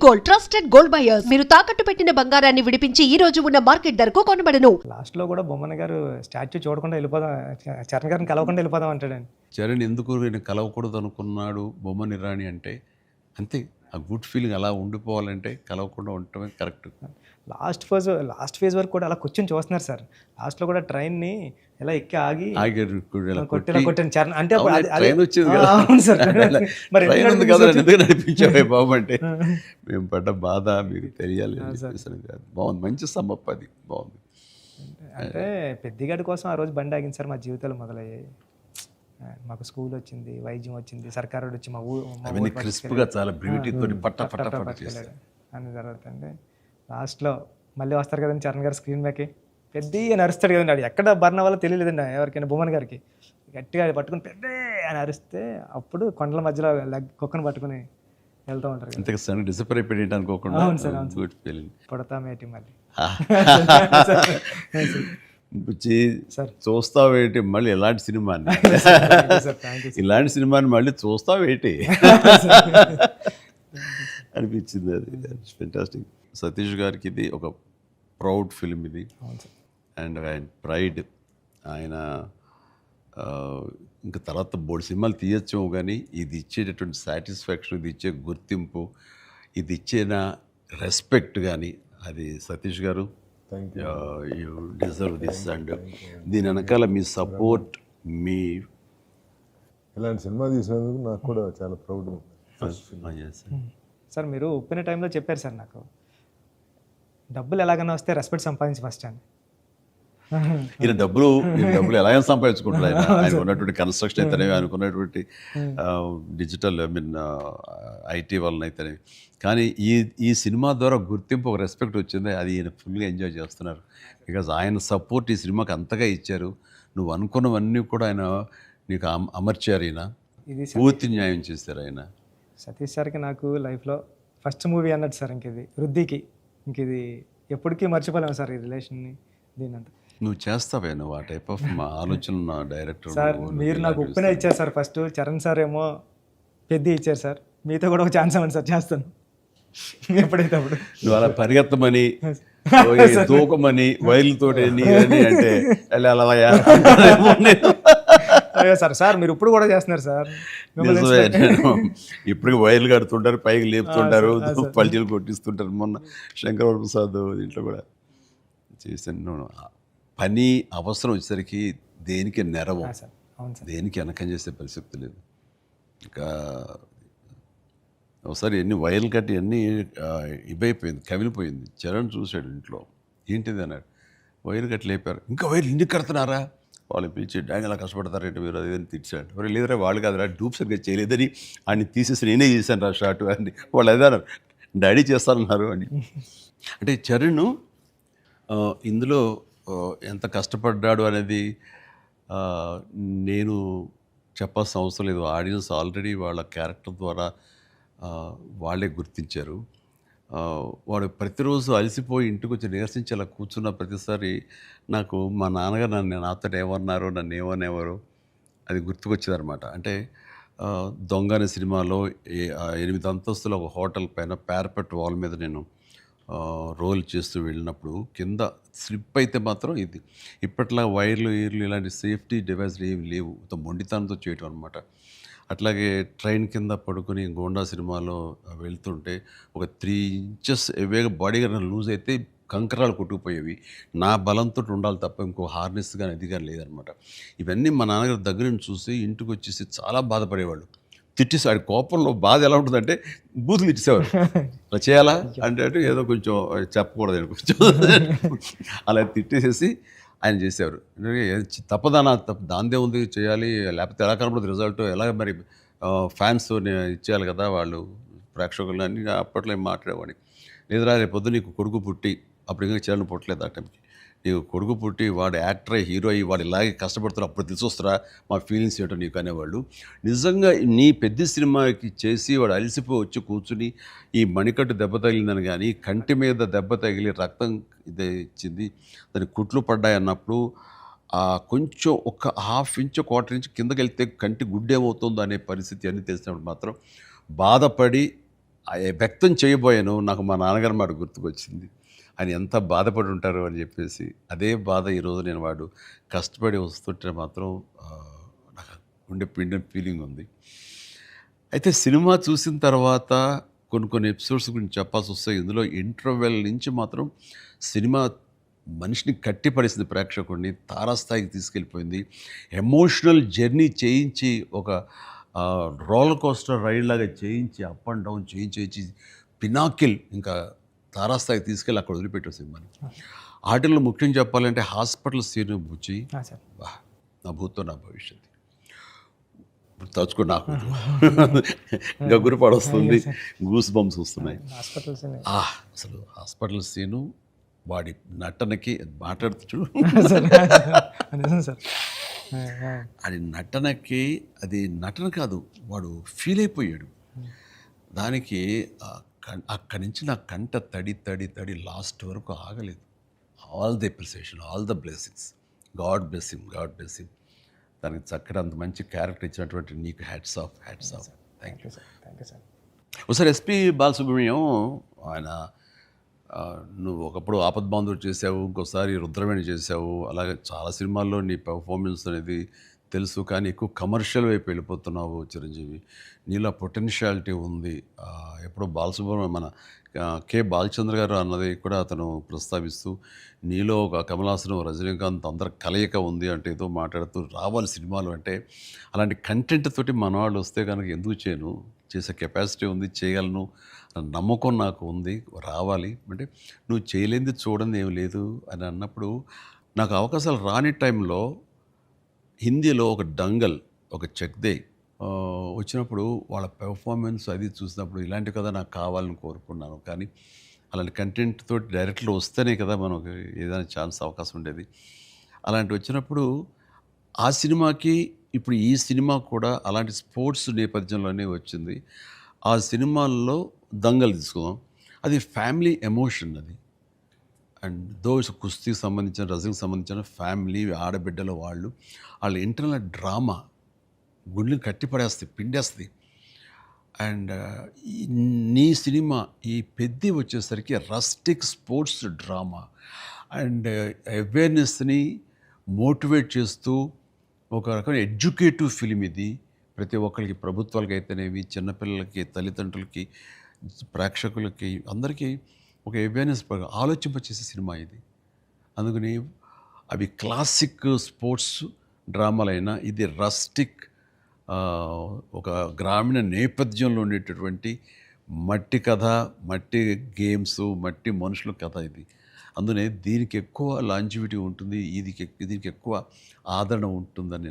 Gold, trusted gold buyers. మీరు తాకట్టు పెట్టిన బంగారాన్ని విడిపించి ఈ రోజు ఉన్న మార్కెట్ ధరకు కొనబడను. లాస్ట్లో కూడా బొమ్మన గారు స్టాచ్యూ చూడకుండా వెళ్ళిపోదాం, చరణ్ గారిని కలవకుండా వెళ్ళిపోదాం అంటాడండి. చరణ్ ఎందుకు నేను కలవకూడదు అనుకున్నాడు బొమ్మని రాణి అంటే అంతే. ఆ గుడ్ ఫీలింగ్ అలా ఉండిపోవాలంటే కలవకుండా ఉండటమే కరెక్ట్. లాస్ట్ ఫేజ్ వరకు కూడా అలా కూర్చొని చూస్తున్నారు సార్. లాస్ట్లో కూడా ట్రైన్ని ఎలా ఎక్కి ఆగి కొట్టాను చరణ్ అంటే ట్రైన్ వచ్చింది కదా, అవును సార్. మరి ట్రైన్ ఉంది కదా, ఎందుకు నడిపించావే బాబు అంటే మేము పడ్డ బాధ మీకు తెలియాలి అని చెప్పేసి కాదు. బాగుంది, మంచి సమ్మప్, అది బాగుంది. అంటే పెద్దిగాడి కోసం ఆ రోజు బండి ఆగింది సార్. మా జీవితాలు మొదలయ్యాయి. మాకు స్కూల్ వచ్చింది, వైద్యం వచ్చింది, సర్కారు వచ్చి మా అవన్నీ క్రిస్ప్గా చాలా బ్యూటీతో పట్ట పట్ట పట్ట చేశారు అన్ని జరుగుతుంది. లాస్ట్లో మళ్ళీ వస్తారు కదండి చరణ్ గారు స్క్రీన్ మీదకి, పెద్ద అని అరుస్తాడు కదండి. అది ఎక్కడ బర్ణ వల్ల తెలియలేదండి ఎవరికైనా, బొమ్మన్ గారికి. గట్టిగా పట్టుకుని పెద్ద అని అరిస్తే అప్పుడు కొండల మధ్యలో కుక్కను పట్టుకుని వెళ్తూ ఉంటారు. ఇంతకు సడన్ డిసప్పాయింట్ అయిపోయింది అనుకోకుండా. అవును సార్, అవును. Good feeling. పుడతామేటి మళ్ళీ చూస్తావేటి మళ్ళీ ఇలాంటి సినిమాని, ఇలాంటి సినిమాని మళ్ళీ చూస్తావేటి అనిపించింది. అది ఫెంటాస్టిక్. సతీష్ గారికి ఇది ఒక ప్రౌడ్ ఫిలిం ఇది. అండ్ ఆయన ప్రైడ్. ఆయన ఇంకా తర్వాత బోర్డు సినిమాలు తీయచ్చు కానీ ఇది ఇచ్చేటటువంటి సాటిస్ఫాక్షన్, ఇది ఇచ్చే గుర్తింపు, ఇది ఇచ్చిన రెస్పెక్ట్ కానీ, అది సతీష్ గారు యూ డిజర్వ్ దిస్. అండ్ దీని వెనకాల మీ సపోర్ట్, మీ ఇలాంటి సినిమా తీసినందుకు నాకు కూడా చాలా ప్రౌడ్. సార్ మీరు ఒప్పిన టైంలో చెప్పారు సార్, నాకు డబ్బులు ఎలాగైనా వస్తే రెస్పెక్ట్ సంపాదించి ఫస్ట్ అని. ఈయన డబ్బులు ఎలాగైనా సంపాదించుకుంటారు. ఆయన ఉన్నటువంటి కన్స్ట్రక్షన్ అయితేనే, ఆయనకున్నటువంటి డిజిటల్ ఐటీ వలన అయితేనే. కానీ ఈ సినిమా ద్వారా గుర్తింపు, ఒక రెస్పెక్ట్ వచ్చింది. అది ఈయన ఫుల్గా ఎంజాయ్ చేస్తున్నారు. బికాజ్ ఆయన సపోర్ట్ ఈ సినిమాకి అంతగా ఇచ్చారు. నువ్వు అనుకున్నవన్నీ కూడా ఆయన నీకు అమర్చారు. ఈయన పూర్తి న్యాయం చేశారు ఆయన. సతీష్ సార్కి నాకు లైఫ్లో ఫస్ట్ మూవీ అన్నట్టు సార్. ఇంక వృద్ధికి ఇది ఎప్పటికీ మర్చిపోలేము సార్, ఈ రిలేషన్ని. దీనంతా నువ్వు చేస్తావే, నువ్వు ఆ టైప్ ఆఫ్ ఆలోచన ఉన్న డైరెక్టర్ సార్. మీరు నాకు ఉప్పిన ఇచ్చారు సార్ ఫస్ట్, చరణ్ సార్ ఏమో పెద్ద ఇచ్చారు సార్. మీతో కూడా ఒక ఛాన్స్ అవ్వండి సార్, చేస్తాను ఎప్పుడైతే అప్పుడు. నువ్వు అలా పరిగెత్తమని, తూకమని, వైర్లతో అంటే అయ్యో సార్, సార్ మీరు ఇప్పుడు కూడా చేస్తున్నారు సార్. ఇప్పుడు వైర్లు కడుతుంటారు, పైకి లేపుతుంటారు, పల్టీలు కొట్టిస్తుంటారు. మొన్న శంకరవర ప్రసాద్ దీంట్లో కూడా చేశాను. పని అవసరం వచ్చేసరికి దేనికి నెరవు, దేనికి వెనకం చేసే పరిస్థితి లేదు. ఇంకా ఒకసారి ఎన్ని వైర్లు కట్టి అన్నీ ఇవైపోయింది, కవిలిపోయింది. చరణ్ చూశాడు ఇంట్లో, ఏంటిది అన్నాడు. వైర్లు కట్టి లేపారు. ఇంకా వైర్లు ఇంటికి కడుతున్నారా, వాళ్ళు పిలిచి డాంగ్ ఎలా కష్టపడతారంటే మీరు అది అని తిట్టాడు. మరి లేదరా వాళ్ళు కాదురా, డూప్ సరిగ్గా చేయలేదని ఆయన తీసేసి నేనే చేశాను రా షార్ట్ అని. వాళ్ళు అదే అన్నారు, డాడీ చేస్తానన్నారు అని. అంటే చరణ్ ఇందులో ఎంత కష్టపడ్డాడు అనేది నేను చెప్పాల్సిన అవసరం లేదు. ఆడియన్స్ ఆల్రెడీ వాళ్ళ క్యారెక్టర్ ద్వారా వాళ్ళే గుర్తించారు. వాడు ప్రతిరోజు అలసిపోయి ఇంటికి వచ్చి నీరసించి అలా కూర్చున్న ప్రతిసారి నాకు మా నాన్నగారు నాతో ఏమన్నారు, నన్ను ఏమనేవారు అది గుర్తుకొచ్చేదనమాట. అంటే దొంగ అనే సినిమాలో 8 అంతస్తుల ఒక హోటల్ పైన పారపెట్ వాల్ మీద నేను రోల్ చేస్తూ వెళ్ళినప్పుడు కింద స్లిప్ అయితే మాత్రం ఇది ఇప్పట్లా వైర్లు ఇలాంటి సేఫ్టీ డివైస్లు ఏమి లేవు, మొండితనంతో చేయటం అనమాట. అట్లాగే ట్రైన్ కింద పడుకుని గోండా సినిమాలో వెళ్తుంటే ఒక 3 ఇంచెస్ ఎవేగా బాడీగా లూజ్ అయితే కంకరాలు కొట్టుకుపోయేవి. నా బలంతో ఉండాలి తప్ప ఇంకో హార్నెస్ కానీ అది కానీ లేదనమాట. ఇవన్నీ మా నాన్నగారి దగ్గర నుంచి చూసి ఇంటికి వచ్చేసి చాలా బాధపడేవాళ్ళు. తిట్టేసి ఆడి కోపంలో బాధ ఎలా ఉంటుందంటే బూతులు ఇచ్చేసేవారు. అలా చేయాలా అంటే ఏదో కొంచెం చెప్పకూడదు కొంచెం అలా తిట్టేసేసి ఆయన చేసేవారు. తప్పదానా దాందే ఉంది చేయాలి, లేకపోతే ఎలా కనపడదు రిజల్ట్, ఎలా మరి ఫ్యాన్స్ ఇచ్చేయాలి కదా వాళ్ళు ప్రేక్షకులు అని అప్పట్లో ఏం మాట్లాడేవాడిని. లేదురా రేపు పొద్దు నీకు కొడుకు పుట్టి, అప్పుడు ఇంకా చరణ్ పుట్టలేదు ఆ టైంకి, నీకు కొడుకు పుట్టి వాడు యాక్టర్ అయ్యి హీరో అయ్యి వాడు ఇలాగే కష్టపడుతున్నా అప్పుడు తెలిసి వస్తారా మా ఫీలింగ్స్ ఏంటో నీకు అనేవాళ్ళు. నిజంగా నీ పెద్ద సినిమాకి చేసి వాడు అలసిపోయి వచ్చి కూర్చుని ఈ మణికట్టు దెబ్బ తగిలిందని కానీ, కంటి మీద దెబ్బ తగిలి రక్తం ఇదే ఇచ్చింది, దానికి కుట్లు పడ్డాయి అన్నప్పుడు కొంచెం ఒక 1/2 ఇంచు 1/4 ఇంచు కిందకి వెళ్తే కంటి గుడ్డేమవుతుందో అనే పరిస్థితి అన్నీ తెలిసినప్పుడు మాత్రం బాధపడి వ్యక్తం చేయబోయాను, నాకు మా నాన్నగారి మాట గుర్తుకొచ్చింది. ఆయన ఎంత బాధపడి ఉంటారు అని చెప్పేసి, అదే బాధ ఈరోజు నేను వాడు కష్టపడి వస్తుంటే మాత్రం నాకు గుండె పిండిన ఫీలింగ్ ఉంది. అయితే సినిమా చూసిన తర్వాత కొన్ని ఎపిసోడ్స్ గురించి చెప్పాల్సి వస్తాయి. ఇందులో ఇంటర్వెల్ నుంచి మాత్రం సినిమా మనిషిని కట్టిపడేసింది, ప్రేక్షకుడిని తారాస్థాయికి తీసుకెళ్ళిపోయింది. ఎమోషనల్ జర్నీ చేయించి ఒక రోలర్ కోస్టర్ రైడ్ లాగా చేయించి అప్ అండ్ డౌన్ చేయించి పినాకిల్ ఇంకా తారాస్థాయికి తీసుకెళ్ళి అక్కడ వదిలిపెట్టారు సినిమాని. ఆటల్లో ముఖ్యం చెప్పాలంటే హాస్పిటల్ సీన్ బుచ్చి, సార్ వా, నా భూతో నా భవిష్యత్తు ఇప్పుడు తలుచుకో నాకు గగురుపాడు వస్తుంది, గూస్ బంప్స్ వస్తున్నాయి. హాస్పిటల్స్ అసలు హాస్పిటల్ సీను వాడి నటనకి మాట్లాడుతూ చూడు, నిజం సార్. అది నటనకి, అది నటన కాదు, వాడు ఫీల్ అయిపోయాడు దానికి. అక్కడి నుంచి నా కంట తడి తడి తడి లాస్ట్ వరకు ఆగలేదు. All the appreciation, all the blessings, God bless him, God bless him. దానికి చక్కటి అంత మంచి క్యారెక్టర్ ఇచ్చినటువంటి నీకు hats off, hats off. Thank you. Thank you sir. ఒకసారి ఎస్పి బాలసుబ్రహ్మణ్యం ఆయన, నువ్వు ఒకప్పుడు ఆపద్బాంధవుడు చేసావు, ఇంకోసారి రుద్రవేణి చేసావు, అలాగే చాలా సినిమాల్లో నీ పెర్ఫార్మెన్స్ అనేది తెలుసు, కానీ ఎక్కువ కమర్షియల్ వైపు వెళ్ళిపోతున్నావు చిరంజీవి. నీలో పొటెన్షియాలిటీ ఉంది. ఎప్పుడో బాలసుబ్రహ్మణ్యం మన కె బాలచంద్ర గారు అన్నది కూడా అతను ప్రస్తావిస్తూ, నీలో ఒక కమలాసనం, రజనీకాంత్ అందరి కలయిక ఉంది అంటే ఏదో మాట్లాడుతూ రావాలి సినిమాలు అంటే. అలాంటి కంటెంట్ తోటి మన వాళ్ళు వస్తే కనుక ఎందుకు చేయను, చేసే కెపాసిటీ ఉంది, చేయగలను నమ్మకం నాకు ఉంది, రావాలి అంటే. నువ్వు చేయలేనిది చూడండి ఏమి లేదు అని అన్నప్పుడు, నాకు అవకాశాలు రాని టైంలో హిందీలో ఒక డంగల్, ఒక చెక్దే వచ్చినప్పుడు వాళ్ళ పెర్ఫార్మెన్స్ అది చూసినప్పుడు ఇలాంటి కదా నాకు కావాలని కోరుకున్నాను. కానీ అలాంటి కంటెంట్ తోటి డైరెక్ట్లో వస్తేనే కదా మనకు ఏదైనా ఛాన్స్ అవకాశం ఉండేది. అలాంటి వచ్చినప్పుడు ఆ సినిమాకి ఇప్పుడు ఈ సినిమా కూడా అలాంటి స్పోర్ట్స్ నేపథ్యంలోనే వచ్చింది. ఆ సినిమాల్లో దంగల్ తీసుకుందాం, అది ఫ్యామిలీ ఎమోషన్ అది. అండ్ దోస్ కుస్తీకి సంబంధించిన, రజనీకి సంబంధించిన ఫ్యామిలీ ఆడబిడ్డల వాళ్ళ ఇంటర్నల్ డ్రామా గుండెని కట్టిపడేస్తుంది, పిండేస్తుంది. అండ్ నీ సినిమా ఈ పెద్ది వచ్చేసరికి రస్టిక్ స్పోర్ట్స్ డ్రామా అండ్ అవేర్నెస్ని మోటివేట్ చేస్తూ ఒక రకమైన ఎడ్యుకేటివ్ ఫిలిం ఇది. ప్రతి ఒక్కరికి, ప్రభుత్వాలకి అయితేనేవి, చిన్నపిల్లలకి, తల్లిదండ్రులకి, ప్రేక్షకులకి, అందరికీ ఒక అవేర్నెస్ ఆలోచింపచేసే సినిమా ఇది. అందుకని అవి క్లాసిక్ స్పోర్ట్స్ డ్రామాలైనా ఇది రస్టిక్, ఒక గ్రామీణ నేపథ్యంలో ఉండేటటువంటి మట్టి కథ, మట్టి గేమ్స్, మట్టి మనుషుల కథ ఇది. అందునే దీనికి ఎక్కువ లాంజివిటీ ఉంటుంది, దీనికి ఎక్కువ ఆదరణ ఉంటుందని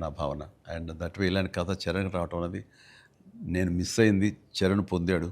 నా భావన. అండ్ దట్ వే ఇలాంటి కథ చరణ్ రావటం అనేది నేను మిస్ అయింది, చరణ్ పొందాడు.